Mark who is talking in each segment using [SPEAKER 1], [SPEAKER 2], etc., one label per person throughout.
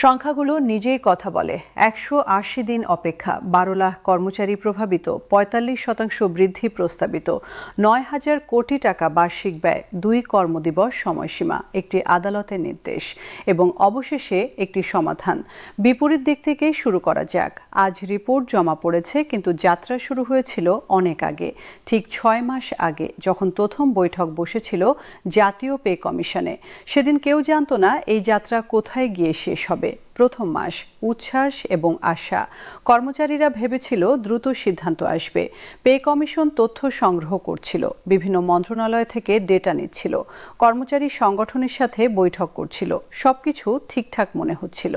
[SPEAKER 1] সংখ্যাগুলো নিজেই কথা বলে। ১৮০ দিন অপেক্ষা, ১২ লাখ কর্মচারী প্রভাবিত, ৪৫% বৃদ্ধি প্রস্তাবিত, ৯,০০০ কোটি টাকা বার্ষিক ব্যয়, ২ কর্মদিবস সময়সীমা, একটি আদালতের নির্দেশ এবং অবশেষে একটি সমাধান। বিপরীত দিক থেকেই শুরু করা যাক। আজ রিপোর্ট জমা পড়েছে, কিন্তু যাত্রা শুরু হয়েছিল অনেক আগে, ঠিক ৬ মাস আগে, যখন প্রথম বৈঠক বসেছিল জাতীয় পে কমিশনে। সেদিন কেউ জানত না এই যাত্রা কোথায় গিয়ে শেষ হবে। প্রথম মাস উচ্ছ্বাস এবং আশা। কর্মচারীরা ভেবেছিল দ্রুত সিদ্ধান্ত আসবে। পে কমিশন তথ্য সংগ্রহ করছিল, বিভিন্ন মন্ত্রণালয় থেকে ডেটা নিচ্ছিল, কর্মচারী সংগঠনের সাথে বৈঠক করছিল, সবকিছু ঠিকঠাক মনে হচ্ছিল।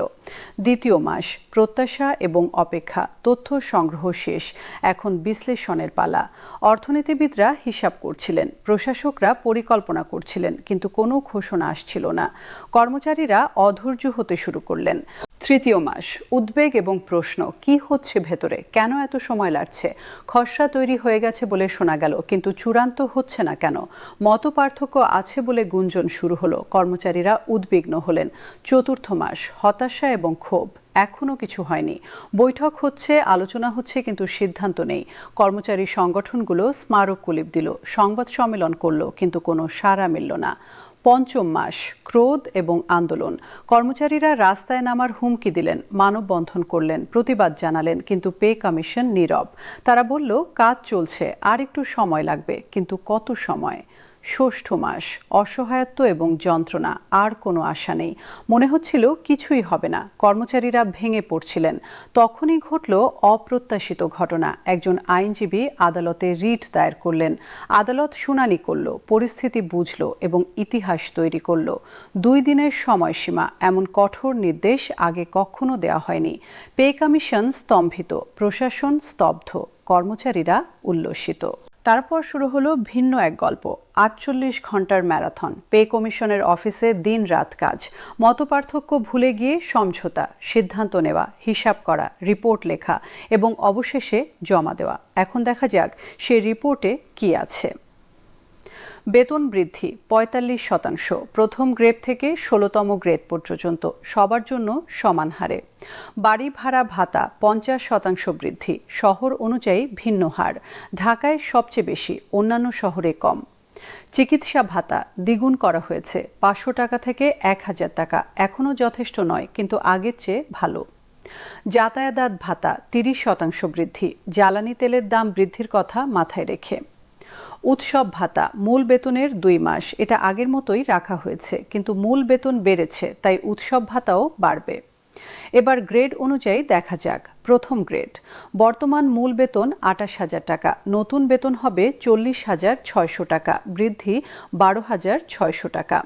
[SPEAKER 1] দ্বিতীয় মাস প্রত্যাশা এবং অপেক্ষা, তথ্য সংগ্রহ শেষ, এখন বিশ্লেষণের পালা। অর্থনীতিবিদরা হিসাব করছিলেন, প্রশাসকরা পরিকল্পনা করছিলেন, কিন্তু কোনো ঘোষণা আসছিল না। কর্মচারীরা অধৈর্য হতে শুরু করলেন। তৃতীয় মাস উদ্বেগ এবং প্রশ্ন, কি হচ্ছে ভেতরে, কেন এত সময় লাগছে? খসড়া তৈরি হয়ে গেছে বলে শোনা গেল, কিন্তু চূড়ান্ত হচ্ছে না কেন? মতপার্থক্য আছে বলে গুঞ্জন শুরু হলো, কর্মচারীরা উদ্বিগ্ন হলেন। চতুর্থ মাস হতাশা এবং ক্ষোভ, এখনও কিছু হয়নি। বৈঠক হচ্ছে, আলোচনা হচ্ছে, কিন্তু সিদ্ধান্ত নেই। কর্মচারী সংগঠনগুলো স্মারক কুলিপ দিল, সংবাদ সম্মেলন করলো, কিন্তু কোনো সাড়া মিলল না। পঞ্চম মাস ক্রোধ এবং আন্দোলন। কর্মচারীরা রাস্তায় নামার হুমকি দিলেন, মানববন্ধন করলেন, প্রতিবাদ জানালেন, কিন্তু পে কমিশন নীরব। তারা বলল কাজ চলছে, আর একটু সময় লাগবে, কিন্তু কত সময়? ষষ্ঠ মাস অসহায়ত্ব এবং যন্ত্রণা, আর কোনো আশা নেই। মনে হচ্ছিল কিছুই হবে না, কর্মচারীরা ভেঙে পড়ছিলেন। তখনই ঘটল অপ্রত্যাশিত ঘটনা। একজন আইনজীবী আদালতে রিট দায়ের করলেন। আদালত শুনানি করল, পরিস্থিতি বুঝল এবং ইতিহাস তৈরি করল। 2 দিনের সময়সীমা, এমন কঠোর নির্দেশ আগে কখনো দেওয়া হয়নি। পে কমিশন স্তম্ভিত, প্রশাসন স্তব্ধ, কর্মচারীরা উল্লসিত। তারপর শুরু হলো ভিন্ন এক গল্প। 48 ঘন্টার ম্যারাথন। পে কমিশনের অফিসে দিন রাত কাজ, মতপার্থক্য ভুলে গিয়ে সমঝোতা, সিদ্ধান্ত নেওয়া, হিসাব করা, রিপোর্ট লেখা এবং অবশেষে জমা দেওয়া। এখন দেখা যাক সে রিপোর্টে কি আছে। বেতন বৃদ্ধি ৪৫%, প্রথম গ্রেড থেকে 16তম গ্রেড পর্যন্ত সবার জন্য সমান হারে। বাড়ি ভাড়া ভাতা 50% বৃদ্ধি, শহর অনুযায়ী ভিন্ন হার। ঢাকায় সবচেয়ে বেশি, অন্যান্য শহরে কম। চিকিৎসা ভাতা দ্বিগুণ করা হয়েছে, 500 টাকা থেকে 1000 টাকা। এখনও যথেষ্ট নয়, কিন্তু আগের চেয়ে ভালো। যাতায়াত ভাতা 30% বৃদ্ধি, জ্বালানি তেলের দাম বৃদ্ধির কথা মাথায় রেখে। উৎসব ভাতা মূল বেতনের 2 মাস, এটা আগের মতোই রাখা হয়েছে, কিন্তু মূল বেতন বেড়েছে, তাই উৎসব ভাতাও বাড়বে। এবার গ্রেড অনুযায়ী দেখা যাক। প্রথম গ্রেড, বর্তমান মূল বেতন 28,000 টাকা, নতুন বেতন হবে 40,600 টাকা, বৃদ্ধি 12,600 টাকা।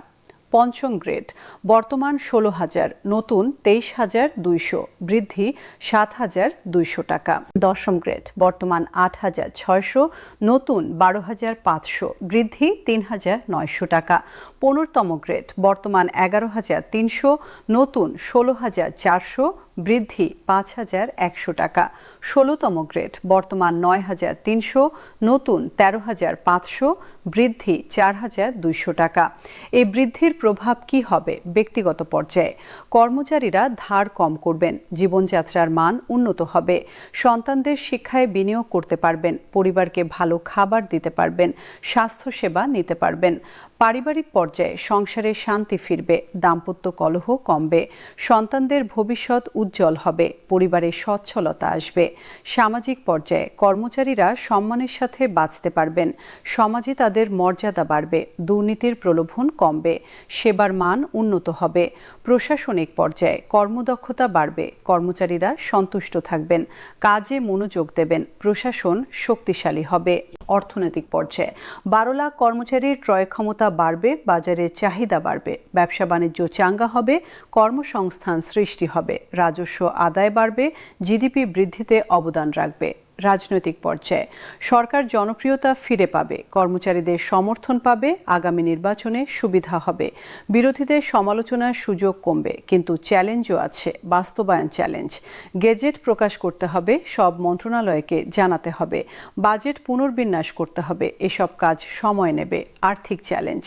[SPEAKER 1] পঞ্চম গ্রেড, বর্তমান 16,000, নতুন 23,200, বৃদ্ধি 7,200 টাকা। দশম গ্রেড, বর্তমান 8,600, নতুন 12,500, বৃদ্ধি 3,900 টাকা। 15তম গ্রেড, বর্তমান 11,300, নতুন 16,400, বৃদ্ধি 5,100 টাকা। 16তম গ্রেড, বর্তমান 9,300, নতুন 13,500, বৃদ্ধি 4,200 টাকা। এই বৃদ্ধির প্রভাব কি হবে ব্যক্তিগত পর্যায়ে? কর্মচারীরা ধার কম করবেন, জীবনযাত্রার মান উন্নত হবে, সন্তানদের শিক্ষায় বিনিয়োগ করতে পারবেন, পরিবারকে ভালো খাবার দিতে পারবেন, স্বাস্থ্যসেবা নিতে পারবেন। পারিবারিক পর্যায়ে সংসারে শান্তি ফিরবে, দাম্পত্য কলহ কমবে, সন্তানদের ভবিষ্যৎ উজ্জ্বল হবে, পরিবারে সচ্ছলতা আসবে। সামাজিক পর্যায়ে কর্মচারীরা সম্মানের সাথে বাঁচতে পারবেন, সমাজে তাদের মর্যাদা বাড়বে, দুর্নীতির প্রলোভন কমবে, সেবার মান উন্নত হবে। প্রশাসনিক পর্যায়ে কর্মদক্ষতা বাড়বে, কর্মচারীরা সন্তুষ্ট থাকবেন, কাজে মনোযোগ দেবেন, প্রশাসন শক্তিশালী হবে। অর্থনৈতিক পর্যায়ে 12 লাখ কর্মচারীর ক্রয় ক্ষমতা বাড়বে, বাজারে চাহিদা বাড়বে, ব্যবসা বাণিজ্য চাঙ্গা হবে, কর্মসংস্থান সৃষ্টি হবে, রাজস্ব আদায় বাড়বে, জিডিপি বৃদ্ধিতে অবদান রাখবে। রাজনৈতিক পর্যায়ে সরকার জনপ্রিয়তা ফিরে পাবে, কর্মচারীদের সমর্থন পাবে, আগামী নির্বাচনে সুবিধা হবে, বিরোধীদের সমালোচনার সুযোগ কমবে, কিন্তু চ্যালেঞ্জও আছে, বাস্তবায়ন চ্যালেঞ্জ। গেজেট প্রকাশ করতে হবে, সব মন্ত্রণালয়কে জানাতে হবে, বাজেট পুনর্বিন্যাস করতে হবে, এসব কাজ সময় নেবে। আর্থিক চ্যালেঞ্জ,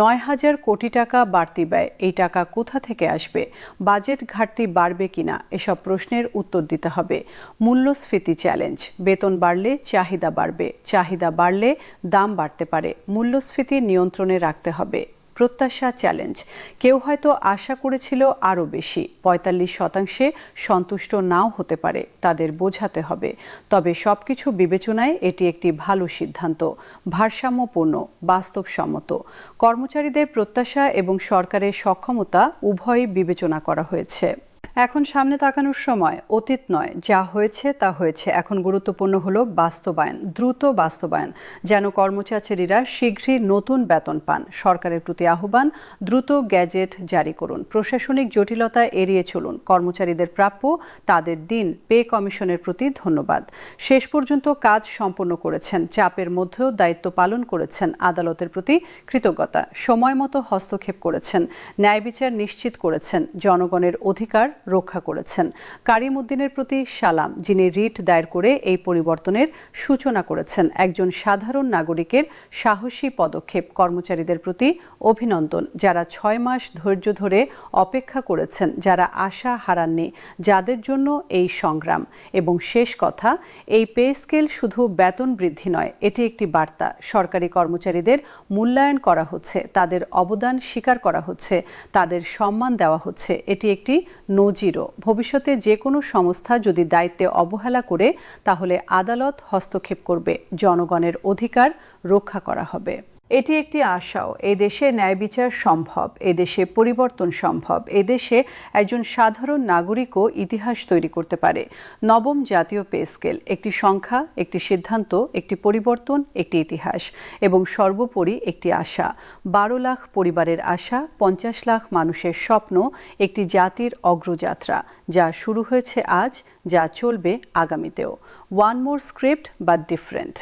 [SPEAKER 1] ৯,০০০ কোটি টাকা বাড়তি ব্যয়, এই টাকা কোথা থেকে আসবে, বাজেট ঘাটতি বাড়বে কিনা, এসব প্রশ্নের উত্তর দিতে হবে। মূল্যস্ফীতি চ্যালেঞ্জ, বেতন বাড়লে চাহিদা বাড়বে, চাহিদা বাড়লে দাম বাড়তে পারে, মূল্যস্ফীতি নিয়ন্ত্রণে রাখতে হবে। প্রত্যাশা চ্যালেঞ্জ, কেউ হয়তো আশা করেছিল আরও বেশি, ৪৫% সন্তুষ্ট নাও হতে পারে, তাদের বোঝাতে হবে। তবে সবকিছু বিবেচনায় এটি একটি ভালো সিদ্ধান্ত, ভারসাম্যপূর্ণ, বাস্তবসম্মত। কর্মচারীদের প্রত্যাশা এবং সরকারের সক্ষমতা উভয়ই বিবেচনা করা হয়েছে। এখন সামনে তাকানোর সময়, অতীত নয়, যা হয়েছে তা হয়েছে। এখন গুরুত্বপূর্ণ হলো বাস্তবায়ন, দ্রুত বাস্তবায়ন, যেন কর্মচারীরা শীঘ্রই নতুন বেতন পান। সরকারের প্রতি আহ্বান, দ্রুত গ্যাজেট জারি করুন, প্রশাসনিক জটিলতা এড়িয়ে চলুন, কর্মচারীদের প্রাপ্য তাদের দিন। পে কমিশনের প্রতি ধন্যবাদ, শেষ পর্যন্ত কাজ সম্পন্ন করেছেন, চাপের মধ্যেও দায়িত্ব পালন করেছেন। আদালতের প্রতি কৃতজ্ঞতা, সময় মতো হস্তক্ষেপ করেছেন, ন্যায় বিচার নিশ্চিত করেছেন, জনগণের অধিকার রক্ষা করেছেন। কারিম উদ্দিনের প্রতি সালাম, যিনি রিট দায়ের করে এই পরিবর্তনের সূচনা করেছেন। একজন সাধারণ নাগরিকের সাহসী পদক্ষেপ। কর্মচারীদের প্রতি অভিনন্দন, যারা ৬ মাস ধৈর্য ধরে অপেক্ষা করেছেন, যারা আশা হারাননি, যাদের জন্য এই সংগ্রাম। এবং শেষ কথা, এই পে স্কেল শুধু বেতন বৃদ্ধি নয়, এটি একটি বার্তা। সরকারি কর্মচারীদের মূল্যায়ন করা হচ্ছে, তাদের অবদান স্বীকার করা হচ্ছে, তাদের সম্মান দেওয়া হচ্ছে। এটি একটি নজিরও। ভবিষ্যতে যে কোনো সংস্থা যদি দায়িত্বে অবহেলা করে, তাহলে আদালত হস্তক্ষেপ করবে, জনগণের অধিকার রক্ষা করা হবে। এটি একটি আশাও, এদেশে ন্যায় বিচার সম্ভব, এদেশে পরিবর্তন সম্ভব, এদেশে একজন সাধারণ নাগরিকও ইতিহাস তৈরি করতে পারে। নবম জাতীয় পে স্কেল, একটি সংখ্যা, একটি সিদ্ধান্ত, একটি পরিবর্তন, একটি ইতিহাস এবং সর্বোপরি একটি আশা। ১২ লাখ পরিবারের আশা, ৫০ লাখ মানুষের স্বপ্ন, একটি জাতির অগ্রযাত্রা, যা শুরু হয়েছে আজ, যা চলবে আগামীতেও। One more script but different.